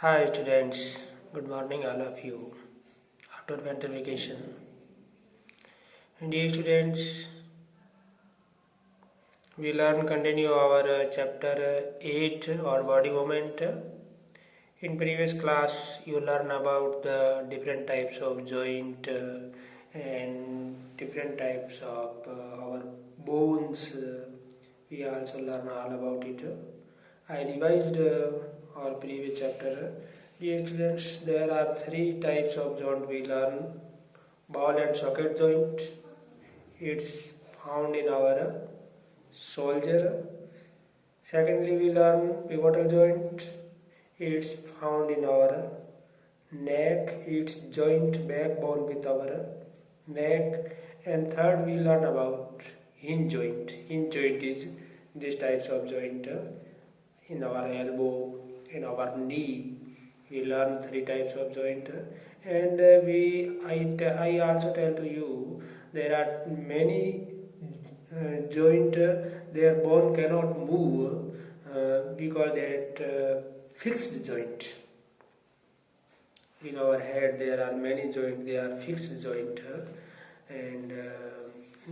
Hi students, good morning all of you after winter vacation. And dear students, we learn continue our chapter 8 or body movement. In previous class you learn about the different types of joint and different types of our bones. We also learn all about it. I revised our previous chapter. Dear students, there are three types of joint we learn. Ball and socket joint. It's found in our soldier. Secondly, we learn pivotal joint. It's found in our neck. It's joint backbone with our neck. And third, we learn about hinge joint. Hinge joint is these types of joint in our elbow, in our knee. We learn three types of joint, and I also tell to you there are many joint their bone cannot move. We call that fixed joint. In our head there are many joint, they are fixed joint. And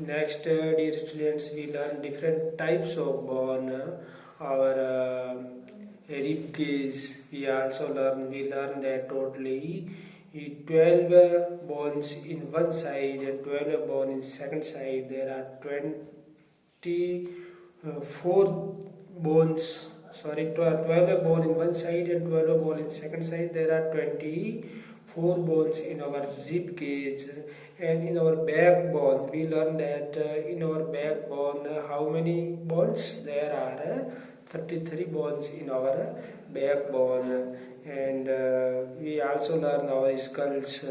next, dear students, we learn different types of bone. Our rib cage, we learn that totally 12 bones in one side and 12 bone in second side. There are 24 bones, 12 bone in one side and 12 bone in second side. There are 24 bones in our rib cage. And in our backbone we learn that in our backbone how many bones there are. 33 bones in our backbone. And we also learn our skulls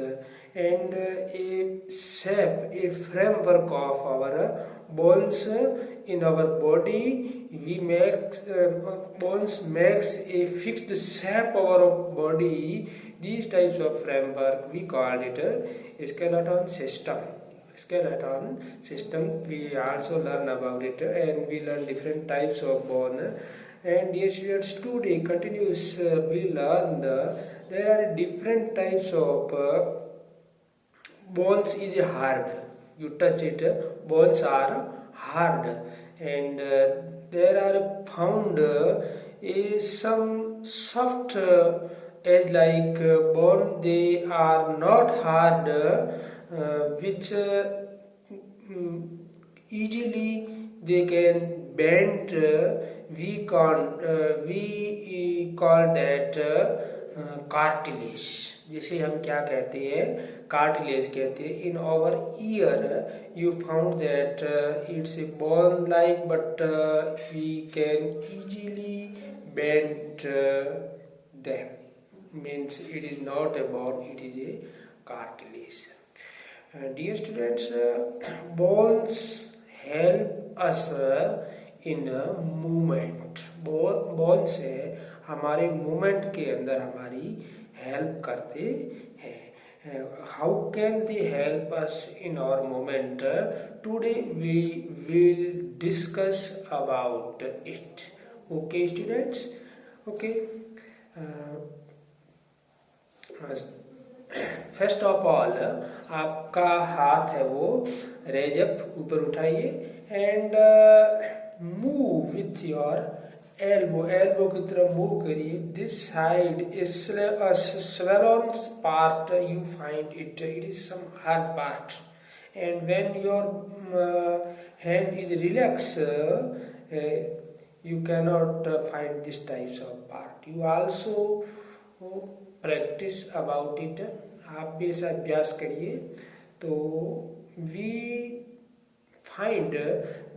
and a shape, a framework of our bones in our body. We make bones makes a fixed shape of our body. These types of framework we call it skeleton system. We also learn about it, and we learn different types of bone. And dear students, today continues we learn there are different types of bones is hard. You touch it, bones are hard. And there are found some soft edge like bone. They are not hard, which easily they can bend. We call that cartilage. जिसे हम क्या कहते हैं, cartilage कहते हैं. In our ear you found that it's a bone like, but we can easily bend them. Means it is not a bone, it is a cartilage. Dear students, bones help us in movement. Bone से हमारे movement के अंदर हमारी help करते हैं. How can they help us in our movement? Today we will discuss about it. Okay students, okay. First of all, आपका हाथ है वो रेज अप, ऊपर उठाइए and move with your elbow की तरफ मूव करिए. This side is swollen part, you find it is some hard part. And when your hand is relaxed, you cannot find these types of part. You also practice about it. आप भी ऐसा अभ्यास करिए तो we find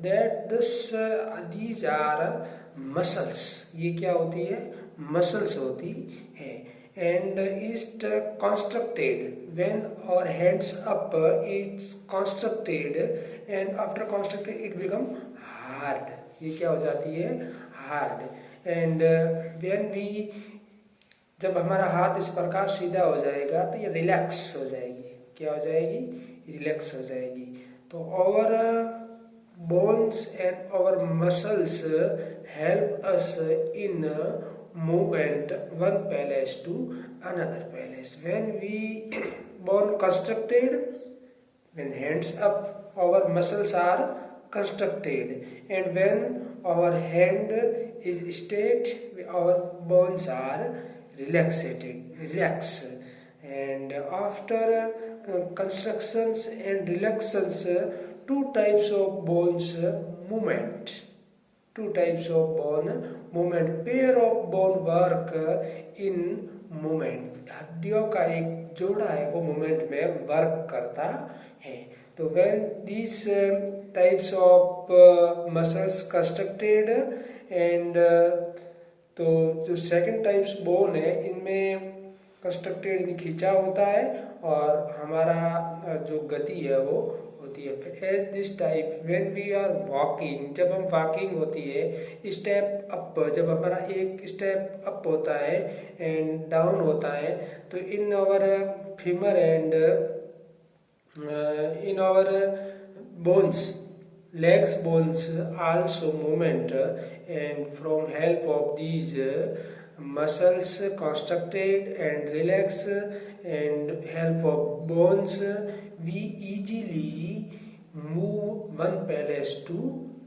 that these are muscles. ये क्या होती है? muscles होती है. And is constructed when our hands up, it's constructed, and after constructed it become hard. ये क्या हो जाती है? hard. And when we, जब हमारा हाथ इस प्रकार सीधा हो जाएगा तो ये रिलैक्स हो जाएगी. क्या हो जाएगी? रिलैक्स हो जाएगी. तो our bones and our muscles help us in movement one palace to another palace. When we bone constructed, when hands up, our muscles are constructed, and when our hand is straight, our bones are relaxed. And after constructions and relaxations, two types of bones movement. Two types of bone movement. Pair of bone work in movement. हड्डियों का एक जोड़ा है वो movement में work करता है. तो when these types of muscles constructed and तो जो सेकंड टाइप्स बोन है इनमें कंस्ट्रक्टेड खींचा होता है और हमारा जो गति है वो होती है. As this type when we are walking, जब हम वॉकिंग होती है, स्टेप अप, जब हमारा एक स्टेप अप होता है एंड डाउन होता है, तो in our femur and in our bones, legs bones also movement, and from help of these muscles constructed and relax and help of bones, we easily move one palace to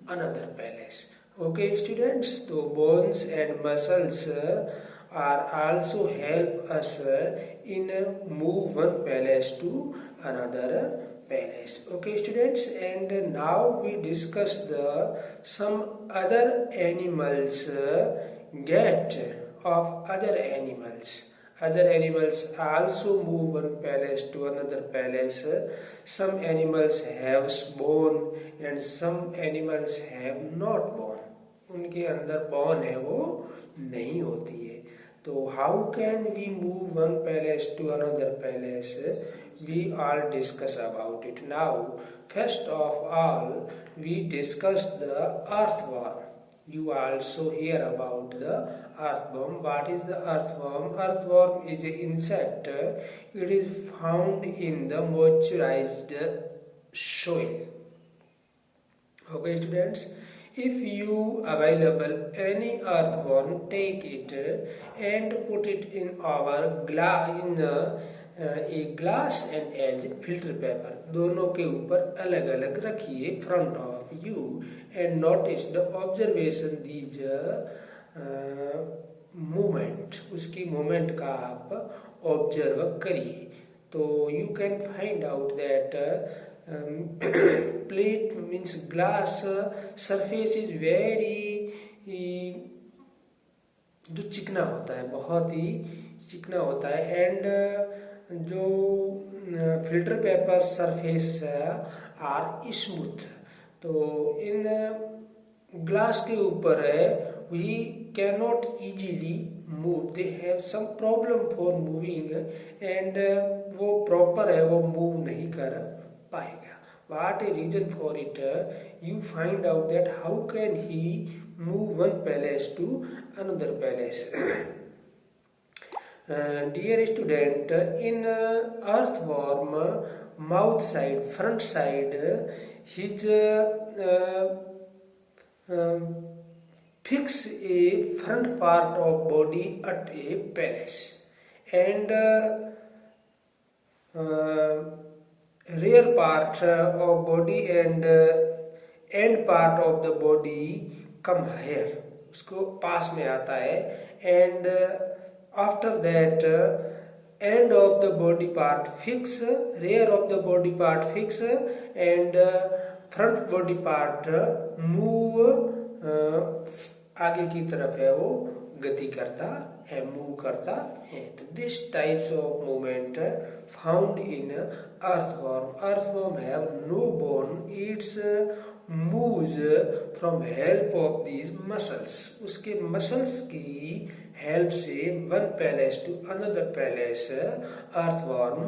another palace. Okay students, so bones and muscles are also help us in move one palace to another palace. Okay students, and now we discuss the some other animals get of other animals. Other animals also move one palace to another palace. Some animals have bone and some animals have not bone. उनके अंदर bone है वो नहीं होती है. तो how can we move one palace to another palace? We all discuss about it now. First of all, we discuss the earthworm. You also hear about the earthworm. What is the earthworm? Earthworm is an insect. It is found in the moisturized soil. Okay students, if you available any earthworm, take it and put it in our एक glass and as filter paper, दोनों के ऊपर अलग अलग रखिए front of you and notice the observation these movement. उसकी movement का आप ऑब्जर्व करिए. तो you can find out that plate means glass surface is very जो चिकना होता है, बहुत ही चिकना होता है, एंड जो filter paper surface are smooth. तो इन ग्लास के ऊपर है we can not easily move, they have some problem for moving, and वो प्रॉपर है वो मूव नहीं कर पाएगा. What a reason for it? You find out that how can he move one palace to another palace. Dear student, in earthworm mouth side, front side, his fix a front part of body at a palace, and rear part of body and end part of the body come here, उसको पास में आता है, and after that end of the body part fix, rear of the body part fix, and front body part move आगे की तरफ है वो गति करता है, मूव करता है. तो this types of movement found in earthworm. Earthworm have no bone. It's moves from help of these muscles. उसके muscles की हेल्प से one palace to another palace earthworm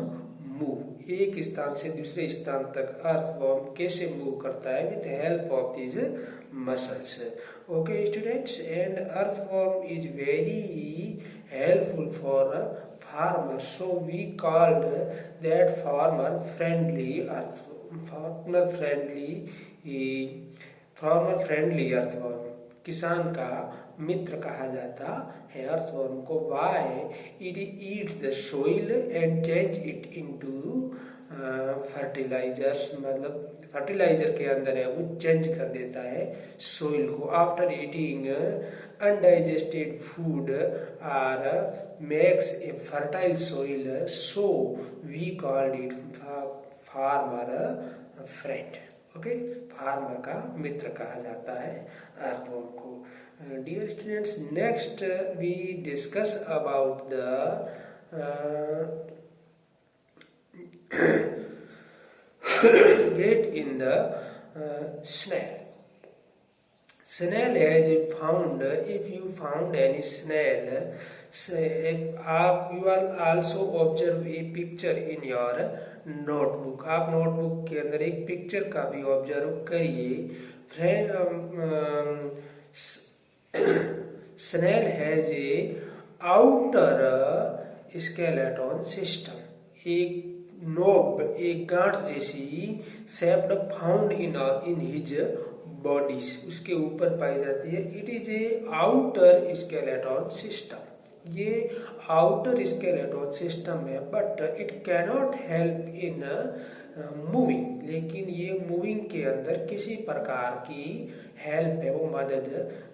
move. एक स्थान से दूसरे स्थान तक earthworm कैसे मूव करता है? With help of these muscles. Okay students, and earthworm is very helpful for farmers, so we called that farmer friendly earthworm. किसान का मित्र कहा जाता है अर्थवर्म को। Why it eat the soil and change it into fertilisers, मतलब fertiliser के अंदर है वो चेंज कर देता है सोइल को। After eating undigested food are makes a fertile soil, so we called it farmer friend. Okay, farmer का मित्र कहा जाता है अर्थवर्म को। Dear students, next we discuss about the get in the snail. Snail has found, if you found any snail, you will also observe a picture in your notebook. आप notebook के अंदर एक पिक्चर का भी observe करिए। Snail has a outer skeleton system, एक knob, एक गांठ जैसी shaped found in his bodies, उसके ऊपर पाई जाती है। It is a outer skeleton system, ये आउटर स्केलेटन सिस्टम है, but it cannot help in moving, लेकिन ये मूविंग के अंदर किसी प्रकार की हेल्प है, वो मदद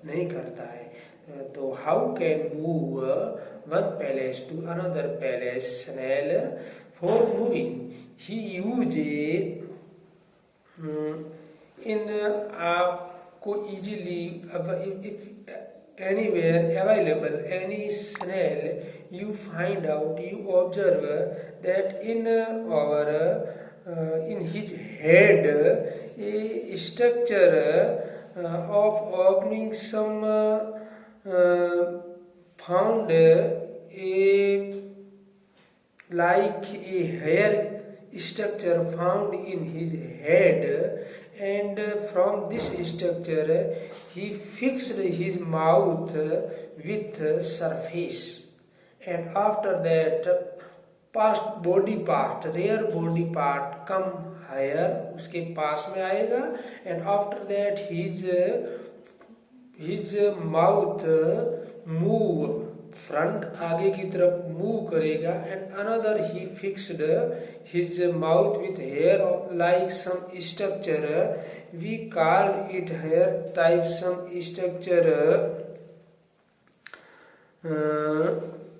नहीं करता है। तो how can move one palace to another palace snail? For moving, he used आपको easily, if anywhere available any snail you find out, you observe that in in his head a structure of opening some found a like a hair structure found in his head, and from this structure he fixed his mouth with surface, and after that past body part, rear body part come higher, उसके पास में आएगा, and after that his mouth move front, आगे की तरफ move करेगा, and another he fixed his mouth with hair like some structure, we called it hair type some structure,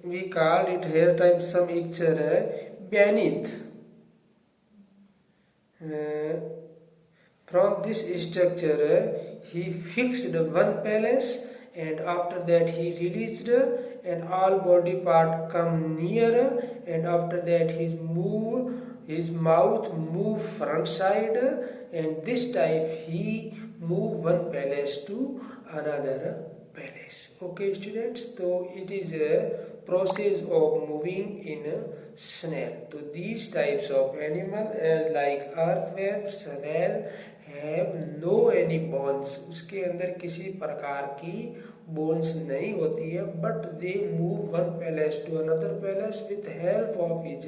we called it hair type some structure beneath. From this structure he fixed one palace, and after that he released, and all body part come near, and after that his mouth move front side, and this type he move one palace to another palace. Okay students, so it is a process of moving in a snail. So these types of animal like earthworm, snail have no any bones, उसके अंदर किसी प्रकार की bones नहीं होती है, but they move one palace to another place with help of his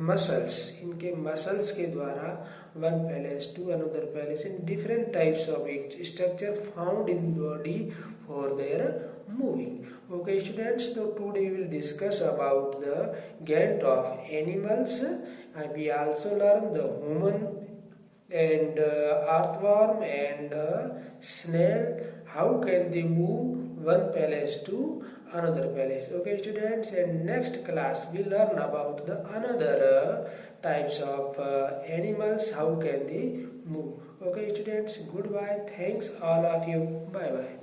muscles, इनके muscles के द्वारा one palace to another place in different types of structure found in body for their moving. Okay students, so today we will discuss about the gait of animals, and we also learn the human and earthworm and snail, how can they move one palace to another palace. Okay students, and next class we learn about the another types of animals, how can they move. Okay students, goodbye, thanks all of you, bye bye.